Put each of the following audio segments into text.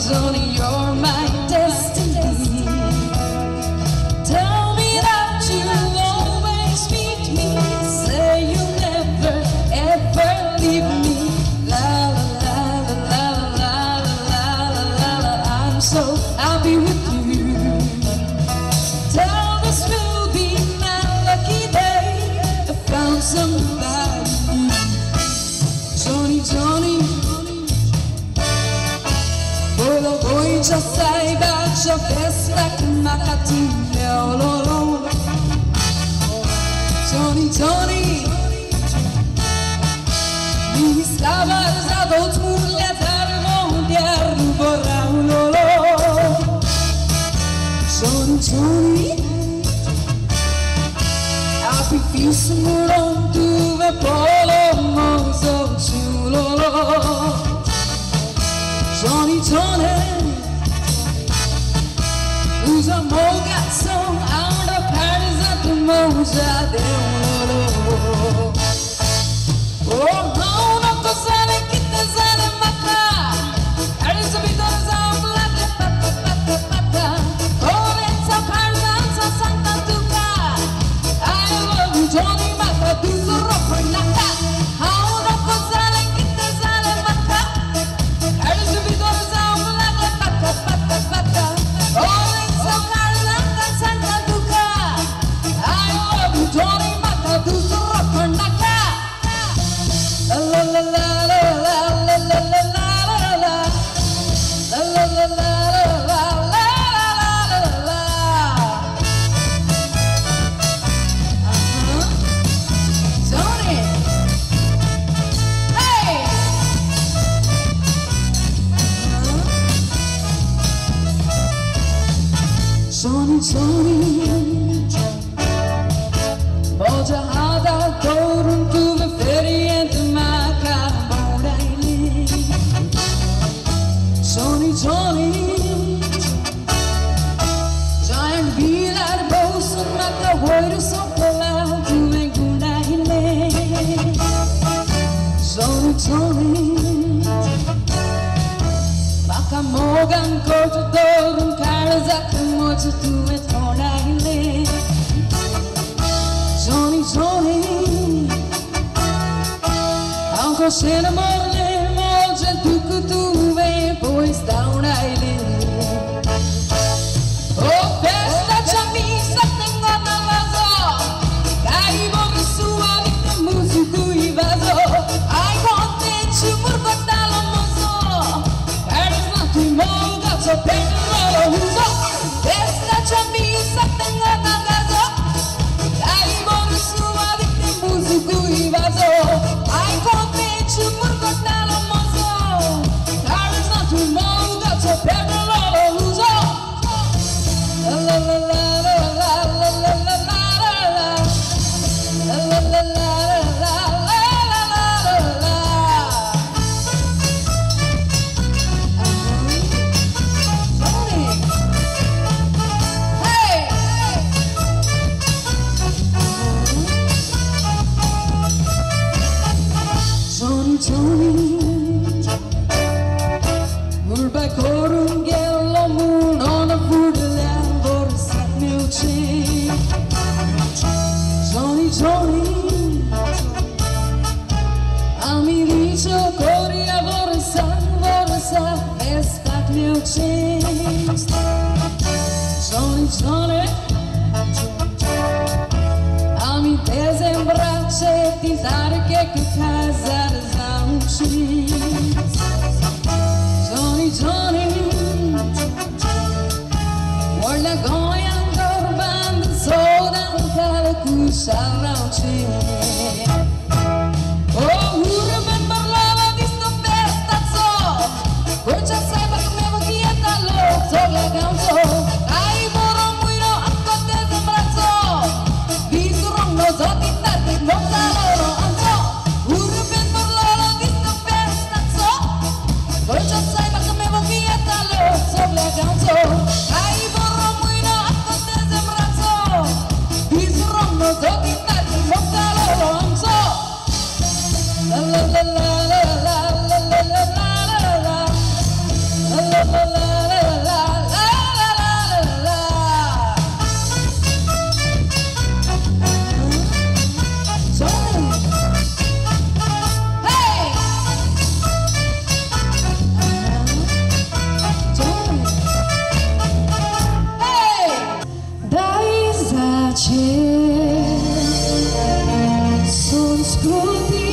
Only you're my destiny. Tell me that you'll always meet me. Say you'll never ever leave me. La la la la la la la la la. I'm so happy with you. Tell this will be my lucky day. I found somebody. Johnny, Johnny. Voi già sai bacio festa che macatina ololo. Johnny, Johnny. Mi stava usato tu le termo di arbora ololo. Johnny, Johnny. Api fisso muron tu ve polo mozo ciulolo. Johnny, Johnny. Usa mogação, anda perza do moja de olo. Oh não, não tô sabendo que te zane maca. Eres o vidor za blata pata pata pata. Orenza perza santa tuca. I love you, Johnny, mata tu ropa nata. Sony, boja hada torun tu me feriente maka moraili. Sony, giant bilar bosun maka hoiru sopla tu me gunaile. Sony, maka mogan kotu torun karzak moju tu me thonaile. Sony, anko sena morle moja tuku tuve pois daunaile. Oh festa chamisa tengo na vaso, kai bomi sua vita musiku i vaso. I want it to murko talo mozo, karisma tu moga so pedro uso. Festa chamisa tengo na vaso, kai bomi sua vita musiku i vaso. I want it to murko talo mozo, karisma tu moga so pedro uso. La la la la la la la la la la la la la. Sony, mulbai korum gello mun on a fudela vor sat meu chi. Sony, ami richo koria vor sa estat meu chi. Sony, ami dezembrace tintare che casa zamchi. Sony, warna goyan dorban sodan kalaku sarauchi. Oh, who remember lava visto festazzo, concha saiba che me voglieta lo sogla ganzo. Ai moro muiro acco dezembrazzo, visurong no zoti tati no saloro anzo. Who remember lava visto festazzo, concha saiba che me voglieta lo sogla ganzo. Ai moro muiro acco dezembrazzo, visurong no zoti tati no saloro anzo. La la la la la la la la la la la la la la la. Sony, hey, Sony, hey, dai zacie, son skruti.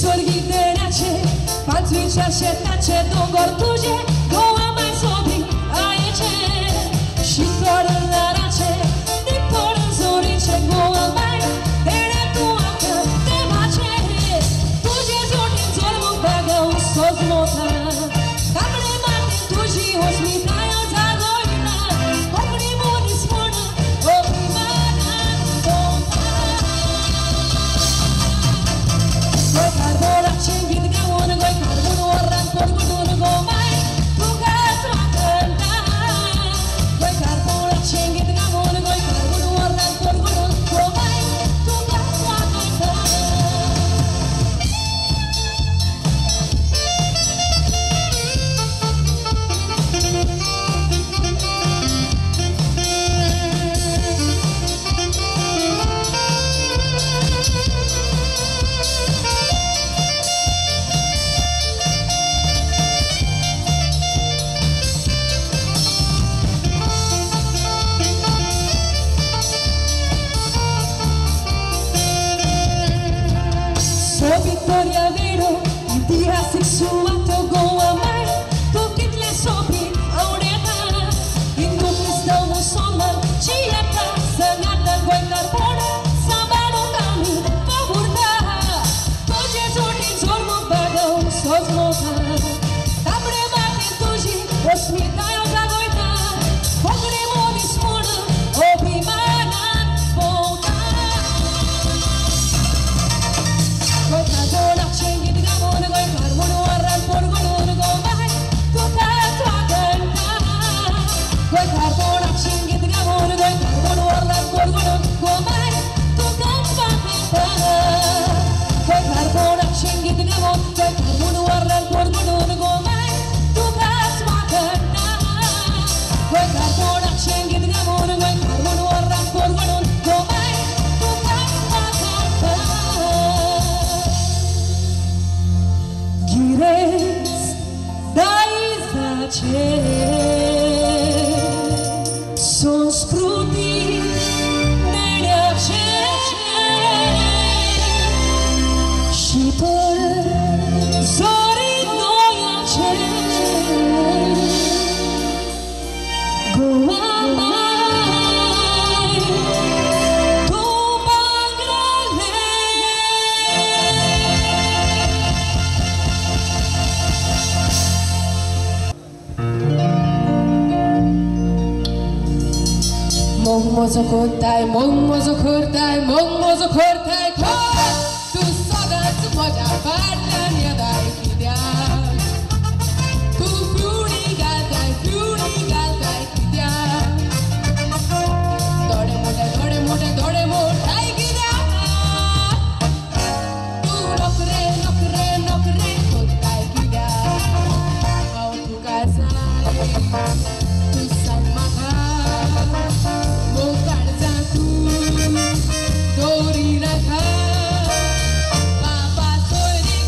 sorgi denace, patriccia șetace, dongor tuže, goa mai sobri, aice, și fără la race, de poră zorice, goa mai, ere tu ancă, te mace, tuže zorni zormu bagă un soz mota, camre mate tuži osmitaja za gojna, opri moni smona, opri mana, Goi carbora cengit gaun, goi carbon orran porgudun gomai, tu gato a canta. Goi carbora cengit gaun, goi carbon orran porgudun gomai, tu gato a canta. So Victoria vero, itihaસિક suato goa mai, tu kitle sopi aureta, Hindu Kristau musulman, Chiata, Sanata goi carbona, Sabano kami pavurta, Tuje zorni zormo bagau sozmota, Tabre mate tuji, osmitaja zagoita, Pogre moni smona, obrimana volta. Goi carbona cengit gamon, goi carbon orran porgudun gomai, tu gato a canta. Goi carbona cengit gamon, goi carbon orran porgudun gomai, tu gato a canta. Goi carbona cengit gamon, goi carbon orran porgudun gomai, tu gato a canta. Goi carbona cengit gamon, goi carbon orran porgudun gomai, tu gato a canta. Gires daizace, son spruti neneace, și por zori noiace, goa mai, tu bangrale. Mongmozo kortai, mongmozo kortai, mongmozo kortai, kor. Tu sadat moja parlan yadai kidya. Tu fluni galtai kidya. Dode motai kidya. Tu nokre kortai kidya. How tu kasai, tu samaka. Mokar jatu, dori rakha, papa sori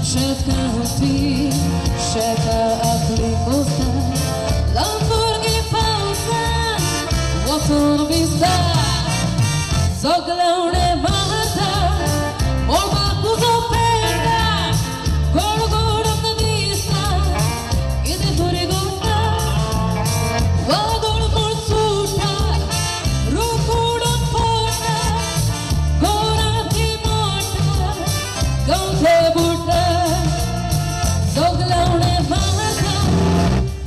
Všetký, všetká aplikosta, Lamborghini pausa, autonomista, Zoglone mata, Molba kuzopenda, Gorgorok nadista, Ide turigota, Vagol morsuta, Rukudon porta, Gorati morta, Gaute burta, Zoglone mata,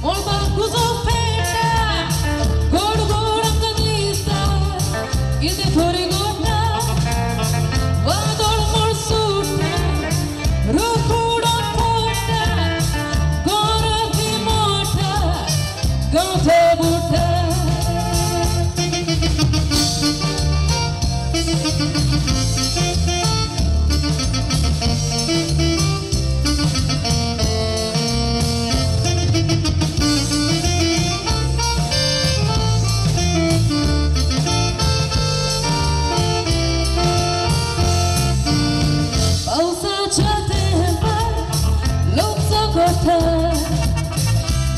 Molba kuzopenda, Gorgorok nadista, Ide turigota, Vagol morsuta, Rukudon porta, Gorati morta, Gaute burta.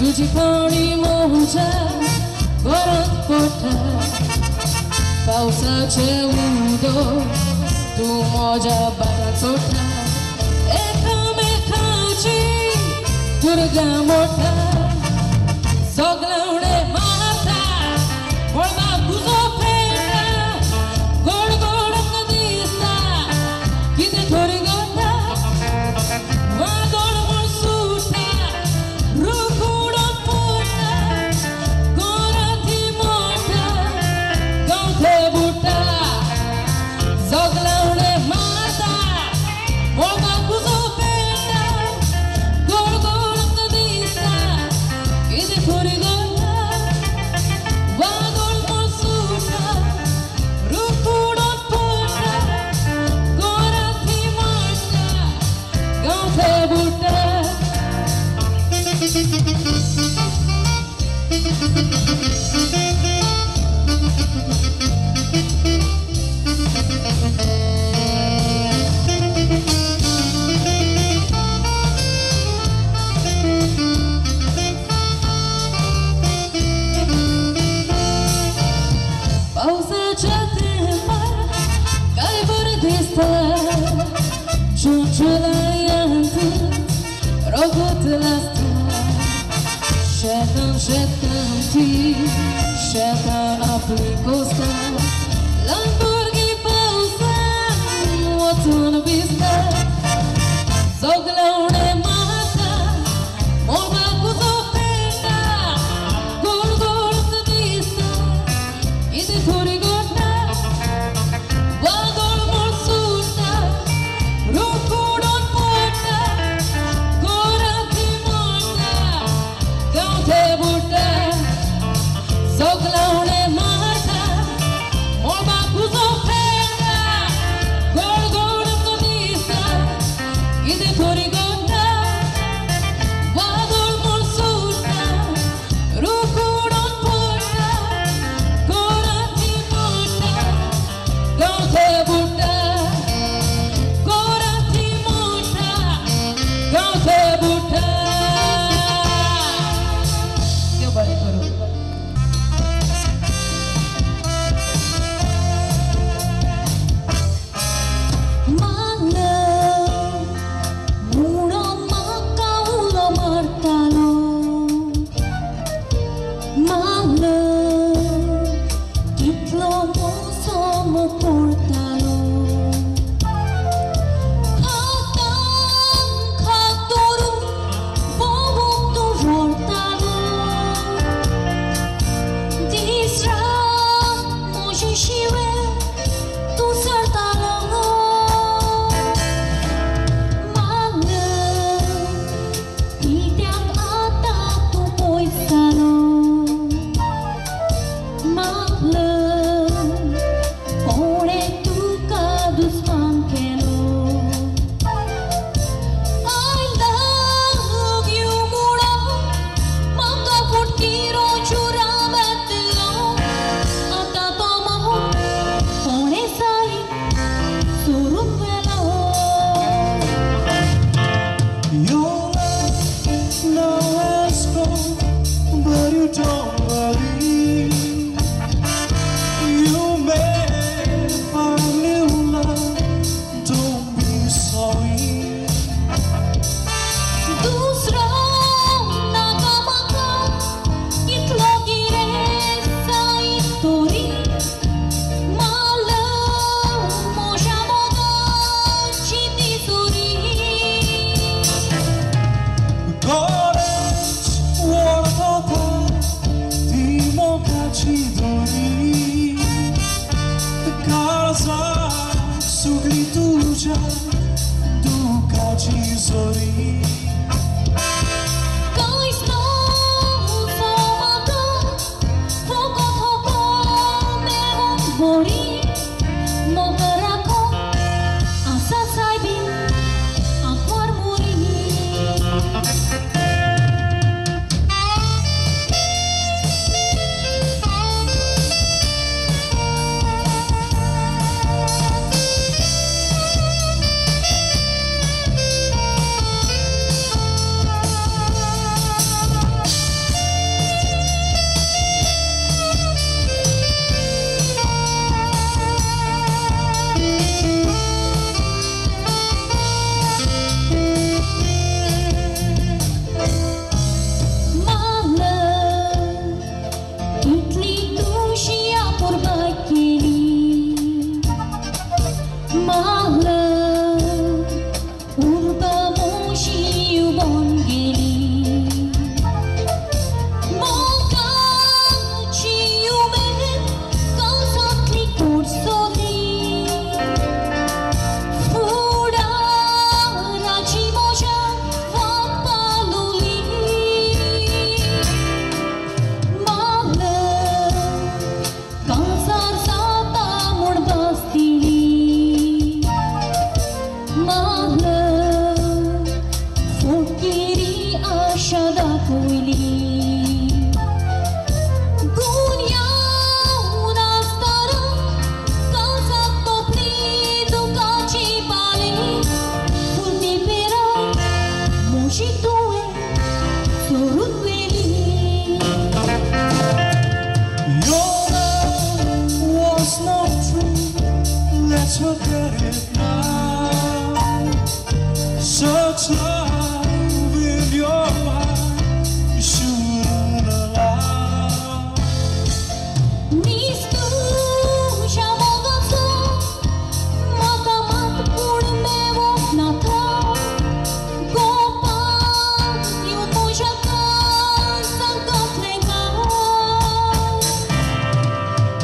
तुझी पाणी मोजा गरज पोटा पावसाचे उदो तू माझ्या बारा चोटा एकामेकाची दुर्गा मोठा सगळवणे माता वळवा तुझो पेटा गोड गोड दिसता किती थोडी गोटा वागोड सुटा रुकुडon पोटा गोराती मोठा गावठे बुटा सगळवणे माता वळवा तुझो पेटा गोड गोड दिसता किती थोडी गोटा वागोड सुटा रुकुडon पोटा गोराती मोठा गावठे बुटा पावसाच्या थेंबात काय बरं दिसतं चुचुला यांचं रगतला असतं शेतांची शेता आपली कोस्ता Lamborghini pausa वचून भिजता Zoglone mata Molba kuzopenda गोड गोड दिसता Ide थोडी गोटा वागोड morsuta Rukudon porta गोराती मोठा गावठे बुटा Zoglone mata Molba kuzopenda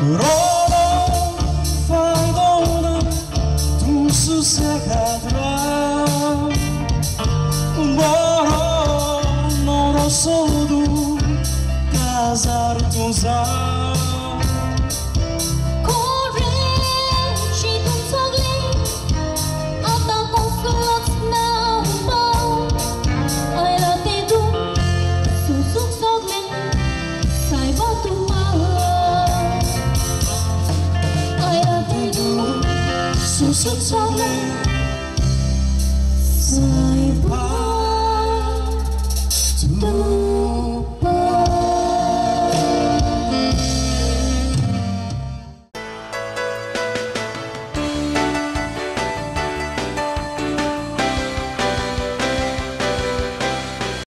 그러나 파도는 둥수새가더라 멀어서도 가사를 통사 susuk soglen sai ba